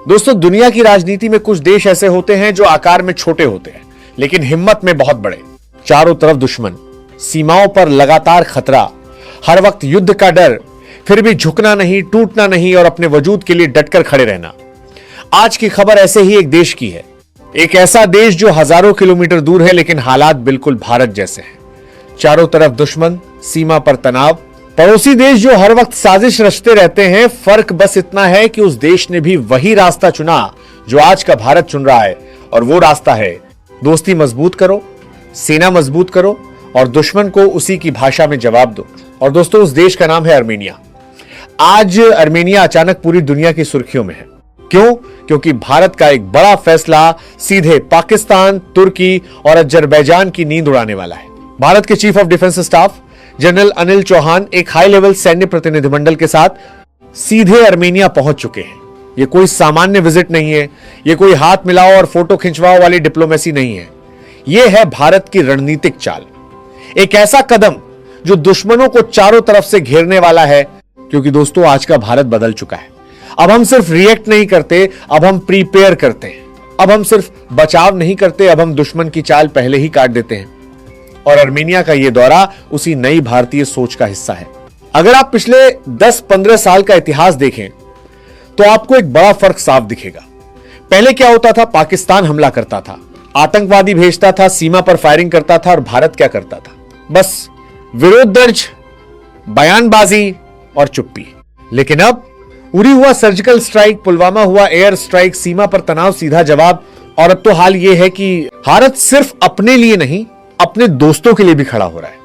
दोस्तों, दुनिया की राजनीति में कुछ देश ऐसे होते हैं जो आकार में छोटे होते हैं लेकिन हिम्मत में बहुत बड़े। चारों तरफ दुश्मन, सीमाओं पर लगातार खतरा, हर वक्त युद्ध का डर, फिर भी झुकना नहीं, टूटना नहीं और अपने वजूद के लिए डटकर खड़े रहना। आज की खबर ऐसे ही एक देश की है। एक ऐसा देश जो हजारों किलोमीटर दूर है लेकिन हालात बिल्कुल भारत जैसे हैं। चारों तरफ दुश्मन, सीमा पर तनाव, पड़ोसी देश जो हर वक्त साजिश रचते रहते हैं। फर्क बस इतना है कि उस देश ने भी वही रास्ता चुना जो आज का भारत चुन रहा है, और वो रास्ता है दोस्ती मजबूत करो, सेना मजबूत करो और दुश्मन को उसी की भाषा में जवाब दो। और दोस्तों, उस देश का नाम है अर्मेनिया। आज अर्मेनिया अचानक पूरी दुनिया की सुर्खियों में है। क्यों? क्योंकि भारत का एक बड़ा फैसला सीधे पाकिस्तान, तुर्की और अजरबैजान की नींद उड़ाने वाला है। भारत के chief of defence staff general Anil Chauhan एक हाई लेवल सैन्य प्रतिनिधिमंडल के साथ सीधे अर्मेनिया पहुंच चुके हैं। यह कोई सामान्य विजिट नहीं है, यह कोई हाथ मिलाओ और फोटो खिंचवाओ वाली डिप्लोमेसी नहीं है। यह है भारत की रणनीतिक चाल, एक ऐसा कदम जो दुश्मनों को चारों तरफ से घेरने वाला है। क्योंकि दोस्तों, आज का भारत बदल चुका है। अब हम सिर्फ रिएक्ट नहीं करते, अब हम प्रीपेयर करते हैं। अब हम सिर्फ बचाव नहीं करते, अब हम दुश्मन की चाल पहले ही काट देते हैं। और अर्मेनिया का यह दौरा उसी नई भारतीय सोच का हिस्सा है। अगर आप पिछले 10-15 साल का इतिहास देखें तो आपको एक बड़ा फर्क साफ दिखेगा। पहले क्या होता था? पाकिस्तान हमला करता था, आतंकवादी भेजता था, सीमा पर फायरिंग करता था, और भारत क्या करता था? बस विरोध दर्ज, बयानबाजी और चुप्पी। लेकिन अब उरी हुआ सर्जिकल स्ट्राइक, पुलवामा हुआ एयर स्ट्राइक, सीमा पर तनाव, सीधा जवाब। और अब तो हाल यह है कि भारत सिर्फ अपने लिए नहीं, अपने दोस्तों के लिए भी खड़ा हो रहा है।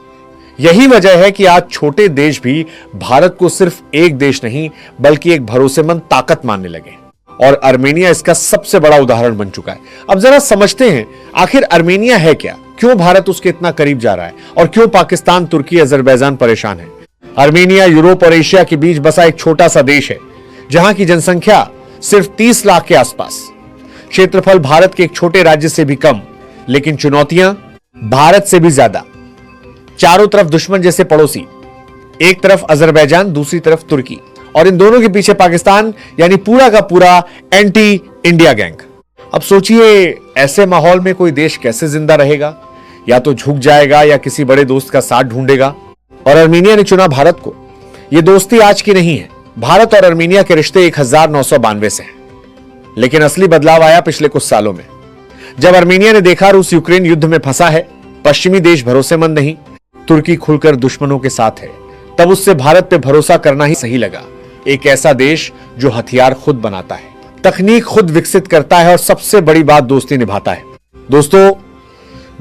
यही वजह है कि आज छोटे देश भी भारत को सिर्फ एक देश नहीं बल्कि एक भरोसेमंद ताकत मानने लगे। और अर्मेनिया इसका सबसे बड़ा उदाहरण बन चुका है। अब जरा समझते हैं आखिर अर्मेनिया है क्या, क्यों भारत उसके इतना करीब जा रहा है और क्यों पाकिस्तान, तुर्की, अजरबैजान परेशान है। अर्मेनिया यूरोप और एशिया के बीच बसा एक छोटा सा देश है जहां की जनसंख्या सिर्फ 30 लाख के आसपास, क्षेत्रफल भारत के एक छोटे राज्य से भी कम, लेकिन चुनौतियां भारत से भी ज्यादा। चारों तरफ दुश्मन जैसे पड़ोसी, एक तरफ अजरबैजान, दूसरी तरफ तुर्की, और इन दोनों के पीछे पाकिस्तान, यानी पूरा का पूरा एंटी इंडिया गैंग। अब सोचिए, ऐसे माहौल में कोई देश कैसे जिंदा रहेगा? या तो झुक जाएगा या किसी बड़े दोस्त का साथ ढूंढेगा। और अर्मेनिया ने चुना भारत को। यह दोस्ती आज की नहीं है। भारत और अर्मेनिया के रिश्ते 1992 से हैं, लेकिन असली बदलाव आया पिछले कुछ सालों में, जब अर्मेनिया ने देखा रूस यूक्रेन युद्ध में फंसा है, पश्चिमी देश भरोसेमंद नहीं, तुर्की खुलकर दुश्मनों के साथ है। तब उससे भारत पे भरोसा करना ही सही लगा। एक ऐसा देश जो हथियार खुद बनाता है, तकनीक खुद विकसित करता है और सबसे बड़ी बात, दोस्ती निभाता है। दोस्तों,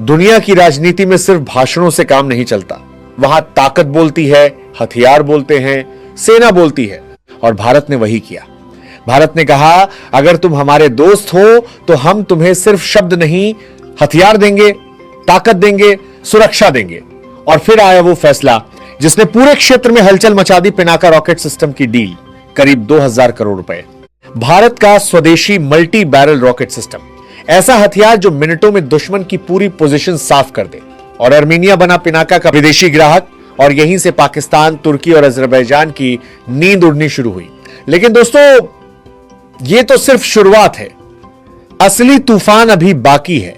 दुनिया की राजनीति में सिर्फ भाषणों से काम नहीं चलता। वहां ताकत बोलती है, हथियार बोलते हैं, सेना बोलती है, और भारत ने वही किया। भारत ने कहा, अगर तुम हमारे दोस्त हो तो हम तुम्हें सिर्फ शब्द नहीं, हथियार देंगे, ताकत देंगे, सुरक्षा देंगे। और फिर आया वो फैसला जिसने पूरे क्षेत्र में हलचल मचा दी, पिनाका रॉकेट सिस्टम की डील, करीब 2000 करोड़ रुपए। भारत का स्वदेशी मल्टी बैरल रॉकेट सिस्टम, ऐसा हथियार जो मिनटों में दुश्मन की पूरी पोजीशन साफ कर दे। और अर्मेनिया बना पिनाका का विदेशी ग्राहक, और यहीं से पाकिस्तान, तुर्की और अजरबैजान की नींद उड़नी शुरू हुई। लेकिन दोस्तों, यह तो सिर्फ शुरुआत है। असली तूफान अभी बाकी है,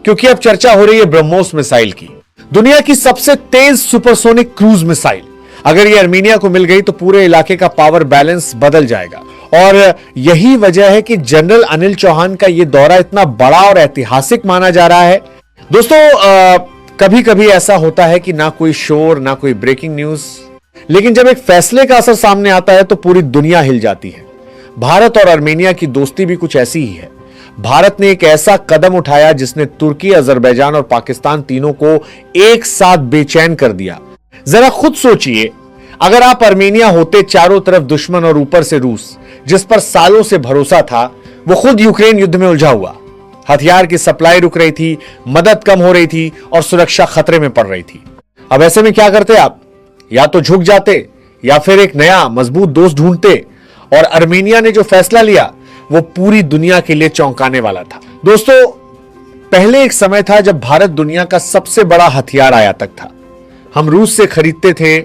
क्योंकि अब चर्चा हो रही है ब्रह्मोस मिसाइल की, दुनिया की सबसे तेज सुपरसोनिक क्रूज मिसाइल। अगर यह अर्मेनिया को मिल गई तो पूरे इलाके का पावर बैलेंस बदल जाएगा। और यही वजह है कि जनरल अनिल चौहान का यह दौरा इतना बड़ा और ऐतिहासिक माना जा रहा है। दोस्तों, कभी कभी ऐसा होता है कि ना कोई शोर, ना कोई ब्रेकिंग न्यूज, लेकिन जब एक फैसले का असर सामने आता है तो पूरी दुनिया हिल जाती है। भारत और अर्मेनिया की दोस्ती भी कुछ ऐसी ही है। भारत ने एक ऐसा कदम उठाया जिसने तुर्की, अजरबैजान और पाकिस्तान तीनों को एक साथ बेचैन कर दिया। जरा खुद सोचिए, अगर आप अर्मेनिया होते, चारों तरफ दुश्मन और ऊपर से रूस, जिस पर सालों से भरोसा था, वो खुद यूक्रेन युद्ध में उलझा हुआ। हथियार की सप्लाई रुक रही थी, मदद कम हो रही थी और सुरक्षा खतरे में पड़ रही थी। अब ऐसे में क्या करते आप? या तो झुक जाते या फिर एक नया मजबूत दोस्त ढूंढते। और अर्मेनिया ने जो फैसला लिया वो पूरी दुनिया के लिए चौंकाने वाला था। दोस्तों, पहले एक समय था जब भारत दुनिया का सबसे बड़ा हथियार आयातक था। हम रूस से खरीदते थे,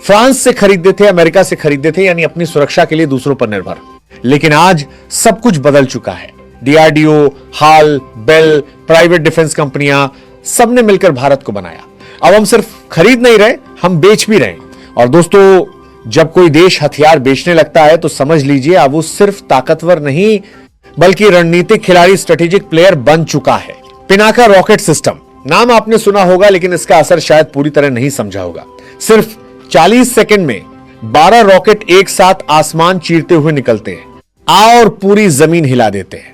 फ्रांस से खरीदते थे, अमेरिका से खरीदते थे, यानी अपनी सुरक्षा के लिए दूसरों पर निर्भर। लेकिन आज सब कुछ बदल चुका है। डीआरडीओ, हाल, बेल, प्राइवेट डिफेंस कंपनियां सबने मिलकर भारत को बनाया। अब हम सिर्फ खरीद नहीं रहे, हम बेच भी रहे। और दोस्तों, जब कोई देश हथियार बेचने लगता है तो समझ लीजिए अब वो सिर्फ ताकतवर नहीं बल्कि रणनीतिक खिलाड़ी, स्ट्रेटेजिक प्लेयर बन चुका है। पिनाका रॉकेट सिस्टम नाम आपने सुना होगा, लेकिन इसका असर शायद पूरी तरह नहीं समझा होगा। सिर्फ 40 सेकंड में 12 रॉकेट एक साथ आसमान चीरते हुए निकलते हैं और पूरी जमीन हिला देते हैं।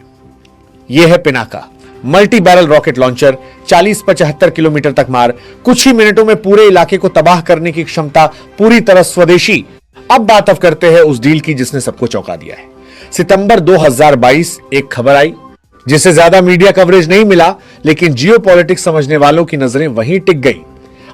यह है Pinaka multi barrel rocket launcher. 40-75 kilometre तक मार, कुछ ही मिनटों में पूरे इलाके को तबाह करने की क्षमता, पूरी तरह स्वदेशी। अब बात करते हैं उस डील की जिसने सबको चौंका दिया है। सितंबर 2022 एक खबर आई जिसे ज्यादा मीडिया कवरेज नहीं मिला, लेकिन जियोपॉलिटिक्स समझने वालों की नजरें वहीं टिक गई।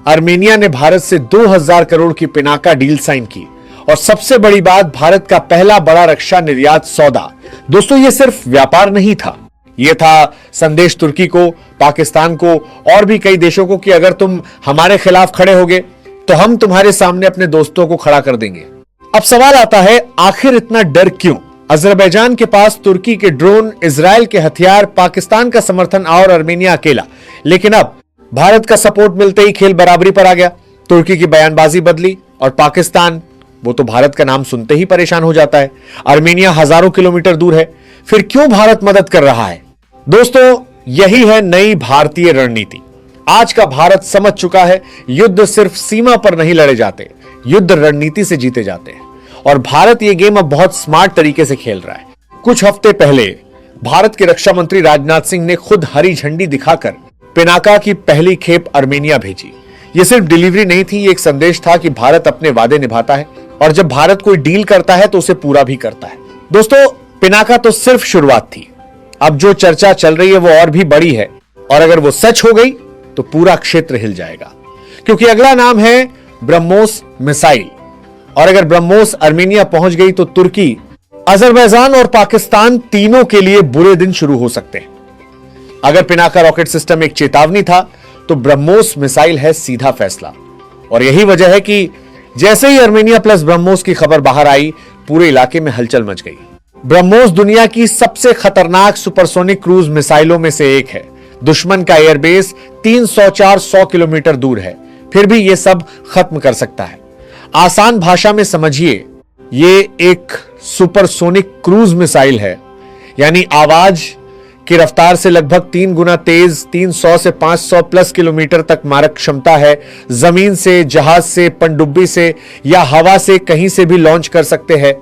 आर्मेनिया ने भारत से 2000 करोड़ की पिनाका डील साइन की और सबसे बड़ी बात, भारत का पहला बड़ा रक्षा निर्यात सौदा। दोस्तों, यह सिर्फ व्यापार नहीं था, यह था संदेश तुर्की को, पाकिस्तान को और भी कई देशों को कि अगर तुम हमारे खिलाफ खड़े होगे तो हम तुम्हारे सामने अपने दोस्तों को खड़ा कर देंगे। अब सवाल आता है, आखिर इतना डर क्यों? अजरबैजान के पास तुर्की के ड्रोन, इजराइल के हथियार, पाकिस्तान का समर्थन और आर्मेनिया अकेला। लेकिन अब भारत का सपोर्ट मिलते ही खेल बराबरी पर आ गया। तुर्की की बयानबाजी बदली और पाकिस्तान, वो तो भारत का नाम सुनते ही परेशान हो जाता है। आर्मेनिया हजारों किलोमीटर दूर है, फिर क्यों भारत मदद कर रहा है? दोस्तों, यही है नई भारतीय रणनीति। आज का भारत समझ चुका है, युद्ध सिर्फ सीमा पर नहीं लड़े जाते, युद्ध रणनीति से जीते जाते हैं। और भारत यह गेम अब बहुत स्मार्ट तरीके से खेल रहा है। कुछ हफ्ते पहले भारत के रक्षा मंत्री राजनाथ सिंह ने खुद हरी झंडी दिखाकर पिनाका की पहली खेप आर्मेनिया भेजी। यह सिर्फ डिलीवरी नहीं थी, यह एक संदेश था कि भारत अपने वादे निभाता है और जब भारत कोई डील करता है तो उसे पूरा भी करता है। दोस्तों, पिनाका तो सिर्फ शुरुआत थी। अब जो चर्चा चल रही है वो और भी बड़ी है और अगर वो सच हो गई तो पूरा क्षेत्र हिल जाएगा, क्योंकि अगला नाम है ब्रह्मोस मिसाइल। और अगर ब्रह्मोस आर्मेनिया पहुंच गई तो तुर्की, अजरबैजान और पाकिस्तान तीनों के लिए बुरे दिन शुरू हो सकते हैं। अगर पिनाका रॉकेट सिस्टम एक चेतावनी था तो ब्रह्मोस मिसाइल है सीधा फैसला। और यही वजह है कि जैसे ही आर्मेनिया प्लस ब्रह्मोस की खबर बाहर आई, पूरे इलाके में हलचल मच गई। ब्रह्मोस दुनिया की सबसे खतरनाक सुपरसोनिक क्रूज मिसाइलों में से एक है। दुश्मन का एयरबेस 300-400 किलोमीटर दूर है, फिर भी यह सब खत्म कर सकता है। आसान भाषा में समझिए, यह एक सुपरसोनिक क्रूज मिसाइल है, यानी आवाज की रफ्तार से लगभग 3 गुना तेज, 300 से 500 प्लस किलोमीटर तक मारक क्षमता है। जमीन से, जहाज से, पनडुब्बी से या हवा से कहीं से भी लॉन्च कर सकते हैं।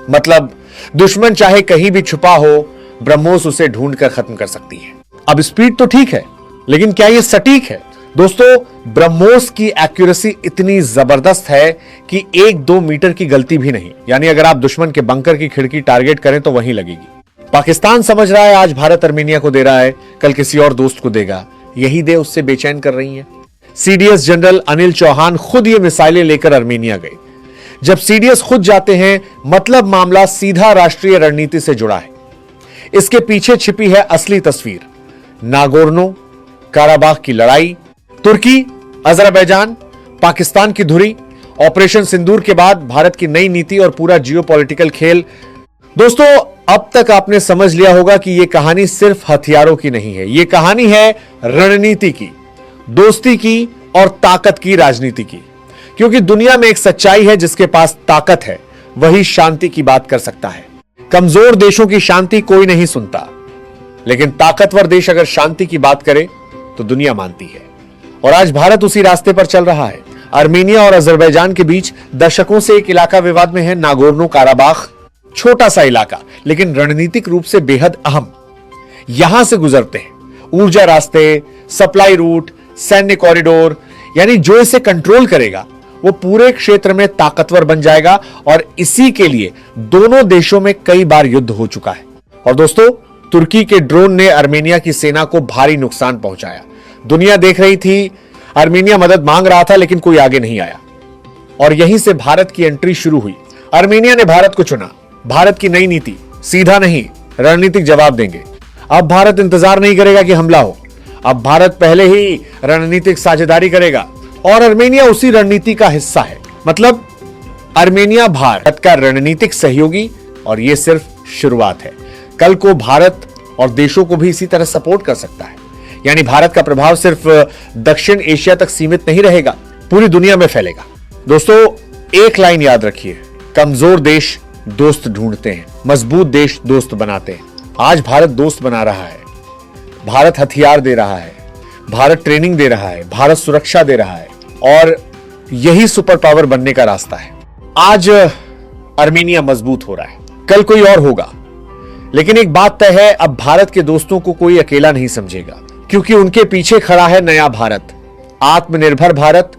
मतलब दुश्मन चाहे कहीं भी छुपा हो, ब्रह्मोस उसे ढूंढकर खत्म कर सकती है। अब स्पीड तो ठीक है, लेकिन क्या यह सटीक है? दोस्तों, ब्रह्मोस की एक्यूरेसी इतनी जबरदस्त है कि 1-2 मीटर की गलती भी नहीं, यानी अगर आप दुश्मन के बंकर की खिड़की टारगेट करें तो वहीं लगेगी। पाकिस्तान समझ रहा है आज भारत आर्मेनिया को दे रहा है, कल किसी और दोस्त को देगा, यही दे उससे बेचैन कर रही है। सीडीएस जनरल अनिल चौहान खुद ये मिसाइलें लेकर आर्मेनिया गए। जब सीडीएस खुद जाते हैं, मतलब मामला सीधा राष्ट्रीय रणनीति से जुड़ा है। इसके पीछे छिपी है असली तस्वीर। नागोर्नो काराबाख की लड़ाई, तुर्की, अजरबैजान, पाकिस्तान की धुरी, ऑपरेशन सिंदूर के बाद भारत की नई नीति और पूरा जियोपॉलिटिकल खेल। दोस्तों, अब तक आपने समझ लिया होगा कि यह कहानी सिर्फ हथियारों की नहीं है, यह कहानी है रणनीति की, दोस्ती की और ताकत की, राजनीति की। क्योंकि दुनिया में एक सच्चाई है, जिसके पास ताकत है वही शांति की बात कर सकता है। कमजोर देशों की शांति कोई नहीं सुनता, लेकिन ताकतवर देश अगर शांति की बात करे तो दुनिया मानती है। और आज भारत उसी रास्ते पर चल रहा है। आर्मेनिया और अजरबैजान के बीच दशकों से एक इलाका विवाद में है, नागोर्नो काराबाख। छोटा सा इलाका, लेकिन रणनीतिक रूप से बेहद अहम। यहां से गुजरते हैं ऊर्जा रास्ते, सप्लाई रूट, सैन्य कॉरिडोर, यानी जो इसे कंट्रोल करेगा वो पूरे क्षेत्र में ताकतवर बन जाएगा। और इसी के लिए दोनों देशों में कई बार युद्ध हो चुका है। और दोस्तों, तुर्की के ड्रोन ने आर्मेनिया की सेना को भारी नुकसान पहुंचाया। दुनिया देख रही थी, आर्मेनिया मदद मांग रहा था, लेकिन कोई आगे नहीं आया। और यहीं से भारत की एंट्री शुरू हुई। आर्मेनिया ने भारत को चुना। भारत की नई नीति, सीधा नहीं, रणनीतिक जवाब देंगे। अब भारत इंतजार नहीं करेगा कि हमला हो, अब भारत पहले ही रणनीतिक साझेदारी करेगा और आर्मेनिया उसी रणनीति का हिस्सा है। मतलब आर्मेनिया भारत का रणनीतिक सहयोगी, और यह सिर्फ शुरुआत है। कल को भारत और देशों को भी इसी तरह सपोर्ट कर सकता है। यानी भारत का प्रभाव सिर्फ दक्षिण एशिया तक सीमित नहीं रहेगा, पूरी दुनिया में फैलेगा। दोस्तों, एक लाइन याद रखिए, कमजोर देश दोस्त ढूंढते हैं, मजबूत देश दोस्त बनाते हैं। आज भारत दोस्त बना रहा है, भारत हथियार दे रहा है, भारत ट्रेनिंग दे रहा है, भारत सुरक्षा दे रहा है, और यही सुपर पावर बनने का रास्ता है। आज आर्मेनिया मजबूत हो रहा है, कल कोई और होगा, लेकिन एक बात तय है, अब भारत के दोस्तों को कोई अकेला नहीं समझेगा, क्योंकि उनके पीछे खड़ा है नया भारत, आत्मनिर्भर भारत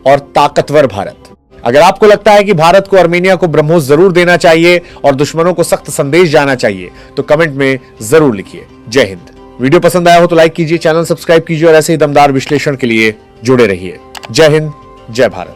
और ताकतवर भारत। अगर आपको लगता है कि भारत को आर्मेनिया को ब्रह्मोस जरूर देना चाहिए और दुश्मनों को सख्त संदेश जाना चाहिए, तो कमेंट में जरूर लिखिए। जय हिंद। वीडियो पसंद आया हो तो लाइक कीजिए, चैनल सब्सक्राइब कीजिए और ऐसे ही दमदार विश्लेषण के लिए जुड़े रहिए। जय हिंद, जय भारत।